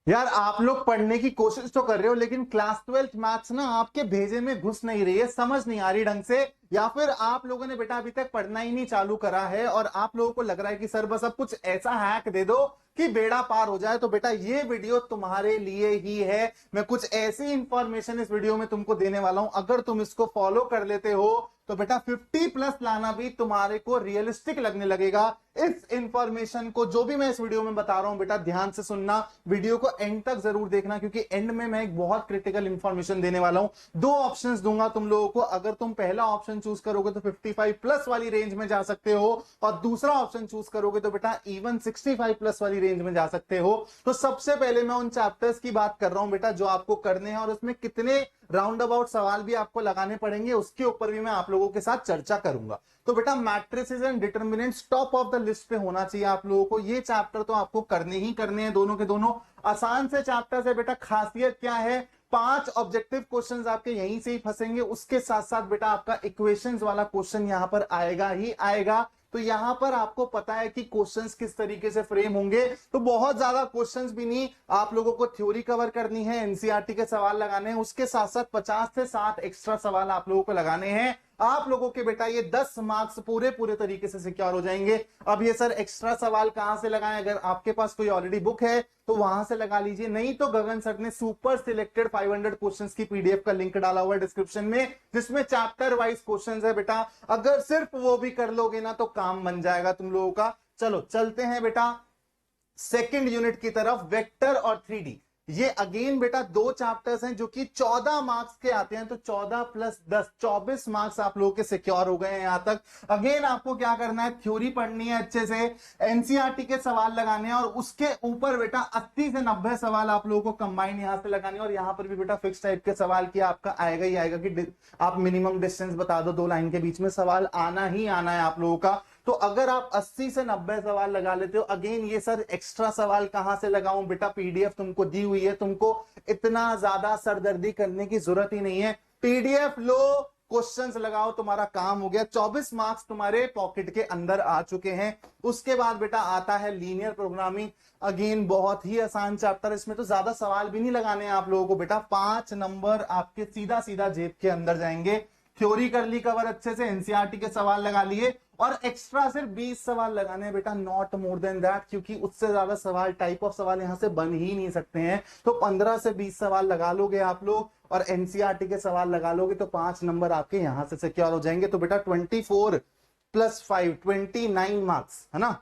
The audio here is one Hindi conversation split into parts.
यार आप लोग पढ़ने की कोशिश तो कर रहे हो, लेकिन क्लास 12th मैथ्स ना आपके भेजे में घुस नहीं रही है, समझ नहीं आ रही ढंग से। या फिर आप लोगों ने बेटा अभी तक पढ़ना ही नहीं चालू करा है और आप लोगों को लग रहा है कि सर बस अब कुछ ऐसा हैक दे दो कि बेड़ा पार हो जाए। तो बेटा ये वीडियो तुम्हारे लिए ही है। मैं कुछ ऐसी इंफॉर्मेशन इस वीडियो में तुमको देने वाला हूं, अगर तुम इसको फॉलो कर लेते हो तो बेटा 50 प्लस लाना भी तुम्हारे को रियलिस्टिक लगने लगेगा। इस इंफॉर्मेशन को जो भी मैं इस वीडियो में बता रहा हूं बेटा ध्यान से सुनना, वीडियो को एंड तक जरूर देखना, क्योंकि एंड में मैं एक बहुत क्रिटिकल इंफॉर्मेशन देने वाला हूं। दो ऑप्शंस दूंगा तुम लोगों को, अगर तुम पहला ऑप्शन चूज करोगे तो 55 प्लस वाली रेंज में जा सकते हो, और दूसरा ऑप्शन चूज करोगे तो बेटा इवन 65 प्लस वाली रेंज में जा सकते हो। तो सबसे पहले मैं उन चैप्टर्स की बात कर रहा हूं बेटा जो आपको करने हैं, और उसमें कितने राउंड अबाउट सवाल भी आपको लगाने पड़ेंगे उसके ऊपर भी मैं आप लोगों के साथ चर्चा करूंगा। तो बेटा matrices and determinants top of the list पे होना चाहिए आप लोगों को। ये चैप्टर तो आपको करने ही करने हैं, दोनों के दोनों आसान से चैप्टर है बेटा। खासियत क्या है, 5 ऑब्जेक्टिव क्वेश्चंस आपके यहीं से ही फंसेंगे, उसके साथ साथ बेटा आपका इक्वेशंस वाला क्वेश्चन यहां पर आएगा ही आएगा। तो यहां पर आपको पता है कि क्वेश्चंस किस तरीके से फ्रेम होंगे। तो बहुत ज्यादा क्वेश्चंस भी नहीं, आप लोगों को थ्योरी कवर करनी है, एनसीईआरटी के सवाल लगाने हैं, उसके साथ साथ 50 से 60 एक्स्ट्रा सवाल आप लोगों को लगाने हैं। आप लोगों के बेटा ये 10 मार्क्स पूरे पूरे तरीके से सिक्योर हो जाएंगे। अब ये सर एक्स्ट्रा सवाल कहां से लगाएं, अगर आपके पास कोई ऑलरेडी बुक है तो वहां से लगा लीजिए, नहीं तो गगन सर ने सुपर सिलेक्टेड 500 क्वेश्चंस की पीडीएफ का लिंक डाला हुआ है डिस्क्रिप्शन में, जिसमें चैप्टर वाइज क्वेश्चंस है बेटा। अगर सिर्फ वो भी कर लोगे ना तो काम बन जाएगा तुम लोगों का। चलो चलते हैं बेटा सेकंड यूनिट की तरफ, वेक्टर और 3D। ये अगेन बेटा दो चैप्टर्स हैं जो कि 14 मार्क्स के आते हैं, तो 14 प्लस 10 24 मार्क्स आप लोगों के सिक्योर हो गए हैं यहां तक। अगेन आपको क्या करना है, थ्योरी पढ़नी है अच्छे से, एनसीईआरटी के सवाल लगाने हैं, और उसके ऊपर बेटा 80 से 90 सवाल आप लोगों को कंबाइन यहां से लगाने हैं। और यहां पर भी बेटा फिक्स टाइप के सवाल किया आपका आएगा ही आएगा कि आप मिनिमम डिस्टेंस बता दो, दो लाइन के बीच में सवाल आना ही आना है आप लोगों का। तो अगर आप 80 से 90 सवाल लगा लेते हो, अगेन ये सर एक्स्ट्रा सवाल कहां से लगाऊं बेटा, पीडीएफ तुमको दी हुई है, तुमको इतना ज्यादा सरदर्दी करने की जरूरत ही नहीं है। पीडीएफ लो, क्वेश्चंस लगाओ, तुम्हारा काम हो गया। 24 मार्क्स तुम्हारे पॉकेट के अंदर आ चुके हैं। उसके बाद बेटा आता है लीनियर प्रोग्रामिंग। अगेन बहुत ही आसान चैप्टर, इसमें तो ज्यादा सवाल भी नहीं लगाने हैं आप लोगों को बेटा, 5 नंबर आपके सीधा सीधा जेब के अंदर जाएंगे। थ्योरी कर ली कवर अच्छे से, एनसीईआरटी के सवाल लगा लिए, और एक्स्ट्रा सिर्फ 20 सवाल लगाने हैं बेटा, नॉट मोर देन दैट, क्योंकि उससे ज्यादा सवाल टाइप ऑफ सवाल यहां से बन ही नहीं सकते हैं। तो 15 से 20 सवाल लगा लोगे आप लोग, और एनसीईआरटी के सवाल लगा लोगे तो 5 नंबर आपके यहां से सिक्योर हो जाएंगे। तो बेटा 24 प्लस 5 29 मार्क्स है ना,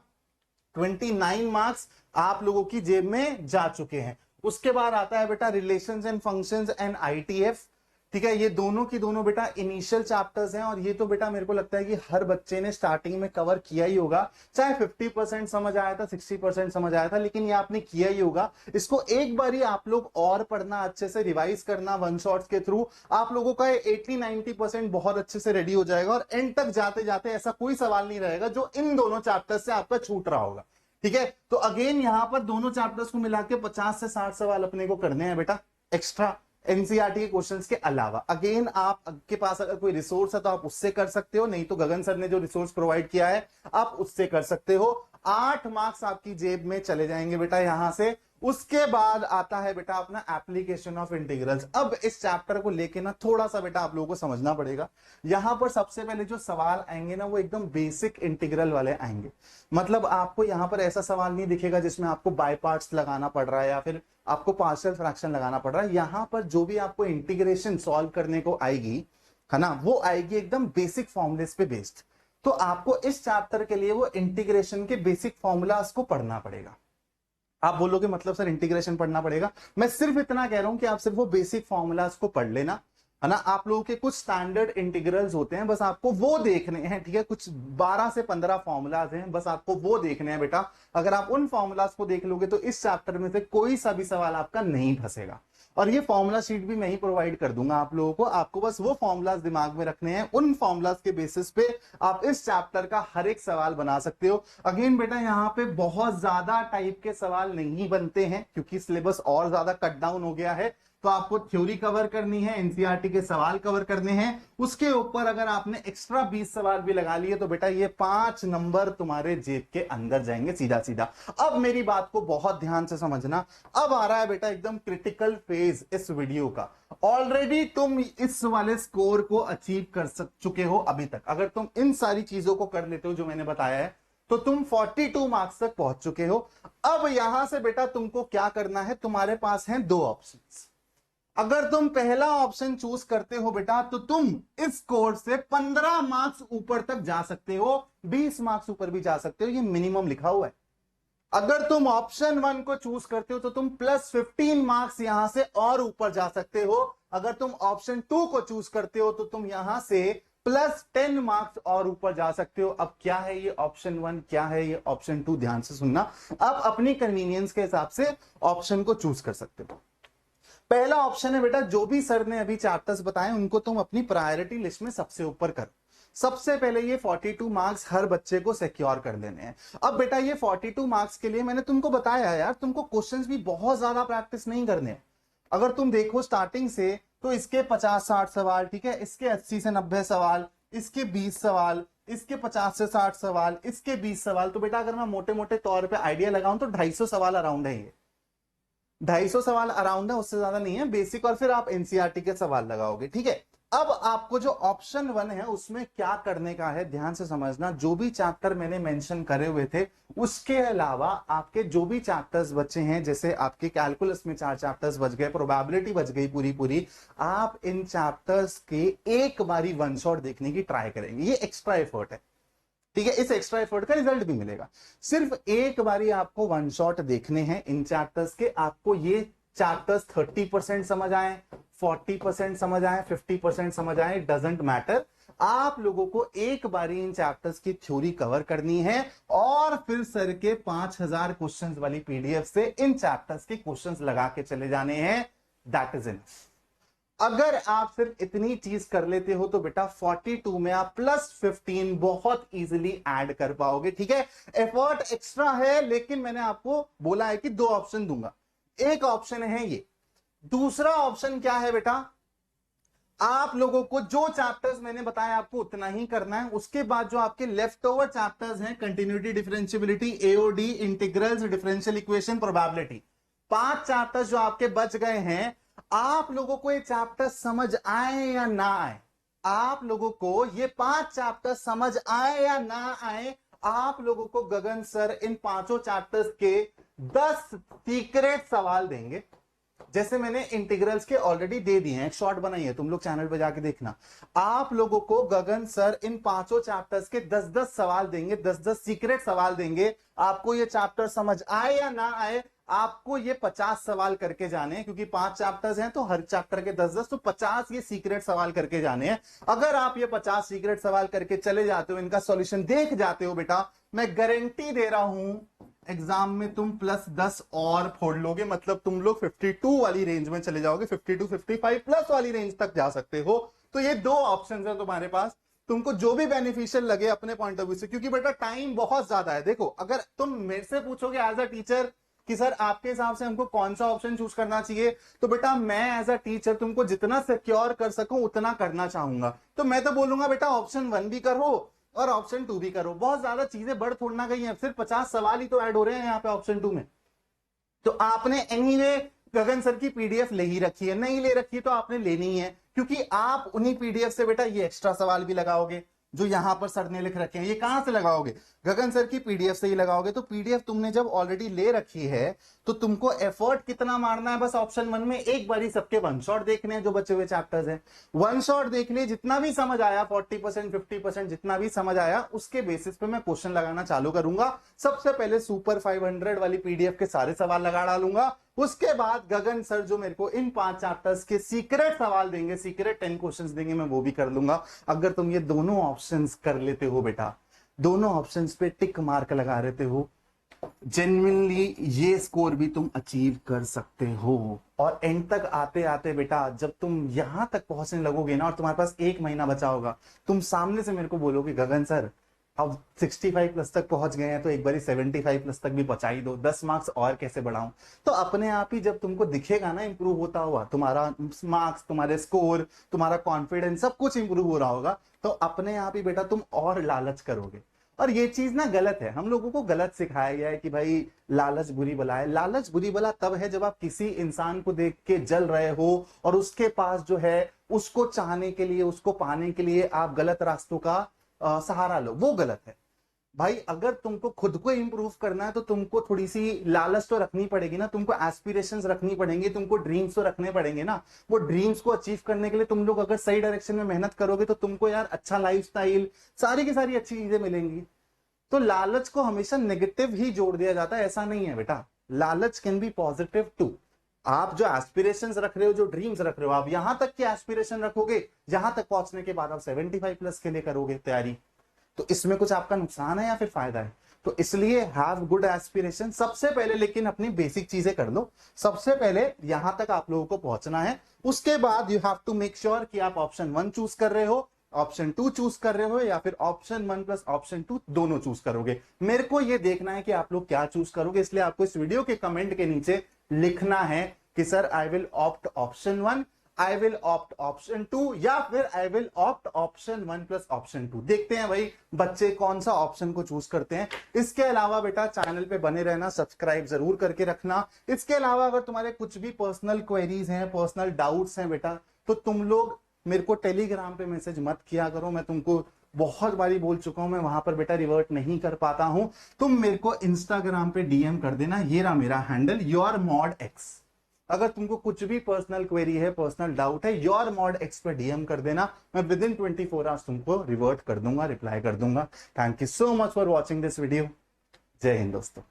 29 मार्क्स आप लोगों की जेब में जा चुके हैं। उसके बाद आता है बेटा relations and functions and ITF. ठीक है, ये दोनों की दोनों बेटा इनिशियल चैप्टर्स हैं, और ये तो बेटा मेरे को लगता है कि हर बच्चे ने स्टार्टिंग में कवर किया ही होगा, चाहे 50% समझ आया था, 60% समझ आया था, लेकिन ये आपने किया ही होगा। इसको एक बार ही आप लोग और पढ़ना, अच्छे से रिवाइज करना वन शॉट्स के थ्रू, आप लोगों का 80-90% बहुत अच्छे से रेडी हो जाएगा, और एंड तक जाते जाते ऐसा कोई सवाल नहीं रहेगा जो इन दोनों चैप्टर्स से आपका छूट रहा होगा। ठीक है, तो अगेन यहां पर दोनों चैप्टर्स को मिला के 50 से 60 सवाल अपने को करने हैं बेटा एक्स्ट्रा, एनसीईआरटी के क्वेश्चंस के अलावा। अगेन आपके पास अगर कोई रिसोर्स है तो आप उससे कर सकते हो, नहीं तो गगन सर ने जो रिसोर्स प्रोवाइड किया है आप उससे कर सकते हो। 8 मार्क्स आपकी जेब में चले जाएंगे बेटा यहां से। उसके बाद आता है बेटा अपना एप्लीकेशन ऑफ इंटीग्रल्स। अब इस चैप्टर को लेके ना थोड़ा सा बेटा आप लोगों को समझना पड़ेगा। यहां पर सबसे पहले जो सवाल आएंगे ना वो एकदम बेसिक इंटीग्रल वाले आएंगे। मतलब आपको यहां पर ऐसा सवाल नहीं दिखेगा जिसमें आपको बाय पार्ट्स लगाना पड़ रहा है या फिर आपको पार्शियल फ्रैक्शन लगाना पड़ रहा है। यहां पर जो भी आपको इंटीग्रेशन सॉल्व करने को आएगी है ना, वो आएगी एकदम बेसिक फॉर्मूलेस पे बेस्ड। तो आपको इस चैप्टर के लिए वो इंटीग्रेशन के बेसिक फॉर्मूलाज को पढ़ना पड़ेगा। आप बोलोगे मतलब सर इंटीग्रेशन पढ़ना पड़ेगा, मैं सिर्फ इतना कह रहा हूं कि आप सिर्फ वो बेसिक फॉर्मूलाज को पढ़ लेना है ना। आप लोगों के कुछ स्टैंडर्ड इंटीग्रल्स होते हैं, बस आपको वो देखने हैं। ठीक है, कुछ 12 से 15 फॉर्मूलाज हैं, बस आपको वो देखने हैं बेटा। अगर आप उन फॉर्मूलाज को देख लोगे तो इस चैप्टर में से कोई सा भी सवाल आपका नहीं फंसेगा। और ये फॉर्मूला शीट भी मैं ही प्रोवाइड कर दूंगा आप लोगों को, आपको बस वो फॉर्मूलाज दिमाग में रखने हैं। उन फॉर्मूलाज के बेसिस पे आप इस चैप्टर का हर एक सवाल बना सकते हो। अगेन बेटा यहाँ पे बहुत ज्यादा टाइप के सवाल नहीं बनते हैं क्योंकि सिलेबस और ज्यादा कट डाउन हो गया है। तो आपको थ्योरी कवर करनी है, एनसीईआरटी के सवाल कवर करने हैं, उसके ऊपर अगर आपने एक्स्ट्रा 20 सवाल भी लगा लिए तो बेटा ये 5 नंबर तुम्हारे जेब के अंदर जाएंगे सीधा सीधा। अब मेरी बात को बहुत ध्यान से समझना, अब आ रहा है बेटा एकदम क्रिटिकल फेज इस वीडियो का। ऑलरेडी तुम इस वाले स्कोर को अचीव कर चुके हो अभी तक, अगर तुम इन सारी चीजों को कर लेते हो जो मैंने बताया है तो तुम 42 मार्क्स तक पहुंच चुके हो। अब यहां से बेटा तुमको क्या करना है, तुम्हारे पास हैं दो ऑप्शंस। अगर तुम पहला ऑप्शन चूज करते हो बेटा तो तुम इस स्कोर से 15 मार्क्स ऊपर तक जा सकते हो, 20 मार्क्स ऊपर भी जा सकते हो, ये मिनिमम लिखा हुआ है। अगर तुम ऑप्शन 1 को चूज करते हो तो तुम प्लस 15 मार्क्स यहां से और ऊपर जा सकते हो। अगर तुम ऑप्शन 2 को चूज करते हो तो तुम यहां से प्लस 10 मार्क्स और ऊपर जा सकते हो। अब क्या है ये ऑप्शन 1, क्या है ये ऑप्शन 2, ध्यान से सुनना। अब अपनी कन्वीनियंस के हिसाब से ऑप्शन को चूज कर सकते हो। पहला ऑप्शन है बेटा, जो भी सर ने अभी चैप्टर्स बताए उनको तुम अपनी प्रायोरिटी लिस्ट में सबसे ऊपर करो। सबसे पहले ये 42 मार्क्स हर बच्चे को सिक्योर कर लेने हैं। अब बेटा ये 42 मार्क्स के लिए मैंने तुमको बताया यार, तुमको क्वेश्चंस भी बहुत ज्यादा प्रैक्टिस नहीं करने हैं। अगर तुम देखो स्टार्टिंग से तो इसके 50-60 सवाल, ठीक है, इसके 80 से 90 सवाल, इसके 20 सवाल, इसके 50 से 60 सवाल, इसके 20 सवाल। तो बेटा अगर मैं मोटे मोटे तौर पे आइडिया लगाऊं तो 250 सवाल अराउंड है, ये 250 सवाल अराउंड है, उससे ज्यादा नहीं है बेसिक, और फिर आप एनसीईआरटी के सवाल लगाओगे, ठीक है। अब आपको जो ऑप्शन 1 है उसमें क्या करने का है, ध्यान से समझना। जो भी चैप्टर मैंने मेंशन करे हुए थे उसके अलावा आपके जो भी चैप्टर्स बचे हैं, जैसे आपके कैलकुलस में 4 चैप्टर्स बच गए, प्रोबेबिलिटी बच गई पूरी पूरी, आप इन चैप्टर्स के एक बारी वन शॉट देखने की ट्राई करेंगे। ये एक्स्ट्रा एफर्ट है, ठीक है, इस एक्स्ट्रा एफर्ट का रिजल्ट भी मिलेगा। सिर्फ एक बारी आपको वन शॉट देखने हैं इन चैप्टर्स के। आपको ये चैप्टर्स 30% समझ आए, 40% समझ आए, 50% समझ आए, डजंट मैटर। आप लोगों को एक बारी इन चैप्टर्स की थ्योरी कवर करनी है और फिर सर के 5000 क्वेश्चंस वाली पीडीएफ से इन चैप्टर्स के क्वेश्चंस लगा के चले जाने हैं। That is enough. अगर आप सिर्फ इतनी चीज कर लेते हो तो बेटा 42 में आप प्लस 15 बहुत इजीली ऐड कर पाओगे, ठीक है। एफर्ट एक्स्ट्रा है, लेकिन मैंने आपको बोला है कि 2 ऑप्शन दूंगा। एक ऑप्शन है ये, दूसरा ऑप्शन क्या है बेटा, आप लोगों को जो चैप्टर्स मैंने बताया आपको उतना ही करना है। उसके बाद जो आपके लेफ्ट ओवर चैप्टर्स हैं, continuity, differentiability, AOD, integrals, differential equation, probability, 5 chapters जो आपके बच गए हैं, आप लोगों को ये चैप्टर समझ आए या ना आए, आप लोगों को ये 5 चैप्टर समझ आए या ना आए, आप लोगों को गगन सर इन 5 चैप्टर्स के 10 सीक्रेट सवाल देंगे। जैसे मैंने इंटीग्रल्स के ऑलरेडी दे दिए हैं, एक शॉर्ट बनाई है, तुम लोग चैनल पे जाके देखना। आप लोगों को गगन सर इन 5 चैप्टर्स के 10-10 सवाल देंगे, 10-10 सीक्रेट सवाल देंगे। आपको ये चैप्टर समझ आए या ना आए, आपको ये 50 सवाल करके जाने हैं, क्योंकि 5 चैप्टर्स हैं तो हर चैप्टर के 10-10, तो 50 ये सीक्रेट सवाल करके जाने हैं। अगर आप ये 50 सीक्रेट सवाल करके चले जाते हो, इनका सॉल्यूशन देख जाते हो बेटा, मैं गारंटी दे रहा हूं एग्जाम में तुम प्लस 10 और फोड़ लोगे। मतलब तुम लोग 52 वाली रेंज में चले जाओगे, 52, 55 प्लस वाली रेंज तक जा सकते हो। तो ये 2 ऑप्शन है तुम्हारे पास, तुमको जो भी बेनिफिशियल लगे अपने पॉइंट ऑफ व्यू से, क्योंकि बेटा टाइम बहुत ज्यादा है। देखो अगर तुम मेरे से पूछोगे एज अ टीचर कि सर आपके हिसाब से हमको कौन सा ऑप्शन चूज करना चाहिए, तो बेटा मैं एज अ टीचर तुमको जितना सिक्योर कर सकूं उतना करना चाहूंगा। तो मैं तो बोलूंगा बेटा ऑप्शन 1 भी करो और ऑप्शन 2 भी करो। बहुत ज्यादा चीजें बढ़ थोड़ना गई हैं, सिर्फ 50 सवाल ही तो ऐड हो रहे हैं यहाँ पे ऑप्शन 2 में। तो आपने एनीवे गगन सर की पीडीएफ ले ही रखी है, नहीं ले रखी है तो आपने लेनी है, क्योंकि आप उन्हीं पीडीएफ से बेटा ये एक्स्ट्रा सवाल भी लगाओगे जो यहां पर सर ने लिख रखे हैं। ये कहां से लगाओगे, गगन सर की पीडीएफ से ही लगाओगे। तो पीडीएफ तुमने जब ऑलरेडी ले रखी है तो तुमको एफर्ट कितना मारना है, बस ऑप्शन 1 में एक बारी सबके वन शॉट देखने हैं जो बचे हुए चैप्टर्स हैं, वन शॉट देखने, जितना भी समझ आया 40%, 50% जितना भी समझ आया, उसके बेसिस पे मैं क्वेश्चन लगाना चालू करूंगा। सबसे पहले सुपर 500 वाली पीडीएफ के सारे सवाल लगा डालूंगा। उसके बाद गगन सर जो मेरे को इन 5 चैप्टर्स के सीक्रेट सवाल देंगे, सीक्रेट 10 क्वेश्चंस देंगे, मैं वो भी कर लूंगा। अगर तुम ये दोनों ऑप्शंस कर लेते हो बेटा, दोनों ऑप्शंस पे टिक मार्क लगा लेते हो, जेन्युइनली ये स्कोर भी तुम अचीव कर सकते हो। और एंड तक आते आते बेटा जब तुम यहां तक पहुंचने लगोगे ना और तुम्हारे पास 1 महीना बचा होगा, तुम सामने से मेरे को बोलोगे गगन सर अब 65 प्लस तक पहुंच गए हैं तो एक बारी 75 प्लस तक भी पहुंचा ही दो, 10 मार्क्स और कैसे बढ़ाऊं। तो अपने आप ही जब तुमको दिखेगा ना इंप्रूव होता हुआ, तुम्हारा मार्क्स, तुम्हारे स्कोर, तुम्हारा कॉन्फिडेंस, सब कुछ इंप्रूव हो रहा होगा, तो अपने आप ही बेटा तुम और लालच करोगे। और ये चीज ना गलत है, हम लोगों को गलत सिखाया गया है कि भाई लालच बुरी बला है। लालच बुरी बला तब है जब आप किसी इंसान को देख के जल रहे हो और उसके पास जो है उसको चाहने के लिए, उसको पाने के लिए आप गलत रास्तों का सहारा लो, वो गलत है। भाई अगर तुमको खुद को इंप्रूव करना है तो तुमको थोड़ी सी लालच तो रखनी पड़ेगी ना, तुमको एस्पिरेशंस रखनी पड़ेंगी, तुमको ड्रीम्स तो रखने पड़ेंगे ना। वो ड्रीम्स को अचीव करने के लिए तुम लोग अगर सही डायरेक्शन में मेहनत करोगे तो तुमको यार अच्छा लाइफस्टाइल, सारी की सारी अच्छी चीजें मिलेंगी। तो लालच को हमेशा नेगेटिव ही जोड़ दिया जाता है, ऐसा नहीं है बेटा। लालच कैन बी पॉजिटिव टू। आप जो एस्पिरेशंस रख रहे हो, जो ड्रीम्स रख रहे हो, आप यहां तक की एस्पिरेशन रखोगे जहां तक पहुंचने के बाद आप 75 प्लस के लिए करोगे तैयारी, तो इसमें कुछ आपका नुकसान है या फिर फायदा है? तो इसलिए हैव गुड एस्पिरेशन सबसे पहले, लेकिन अपनी बेसिक चीजें कर लो। सबसे पहले यहां तक आप लोगों को पहुंचना है, उसके बाद you have to make sure कि आप ऑप्शन 1 चूज कर रहे हो, ऑप्शन 2 चूज कर रहे हो, या फिर ऑप्शन 1 प्लस ऑप्शन 2 दोनों चूज करोगे। मेरे को ये देखना है कि आप लोग क्या चूज करोगे, इसलिए आपको इस वीडियो के कमेंट के नीचे लिखना है कि sir I will opt option 1, I will opt option 2, या फिर I will opt option 1 plus option 2। देखते हैं भाई बच्चे कौन सा ऑप्शन को चूज करते हैं। इसके अलावा बेटा चैनल पे बने रहना, सब्सक्राइब जरूर करके रखना। इसके अलावा अगर तुम्हारे कुछ भी पर्सनल क्वेरीज हैं, पर्सनल डाउट्स हैं बेटा, तो तुम लोग मेरे को टेलीग्राम पे मैसेज मत किया करो। मैं तुमको बहुत बारी बोल चुका हूं, मैं वहां पर बेटा रिवर्ट नहीं कर पाता हूं। तुम मेरे को इंस्टाग्राम पे डीएम कर देना, ये रहा मेरा हैंडल योर मॉड एक्स। अगर तुमको कुछ भी पर्सनल क्वेरी है, पर्सनल डाउट है, योर मॉड एक्स पे डीएम कर देना, मैं विद इन 24 आवर्स तुमको रिवर्ट कर दूंगा, रिप्लाई कर दूंगा। Thank you so much for watching this video. जय हिंद दोस्तों।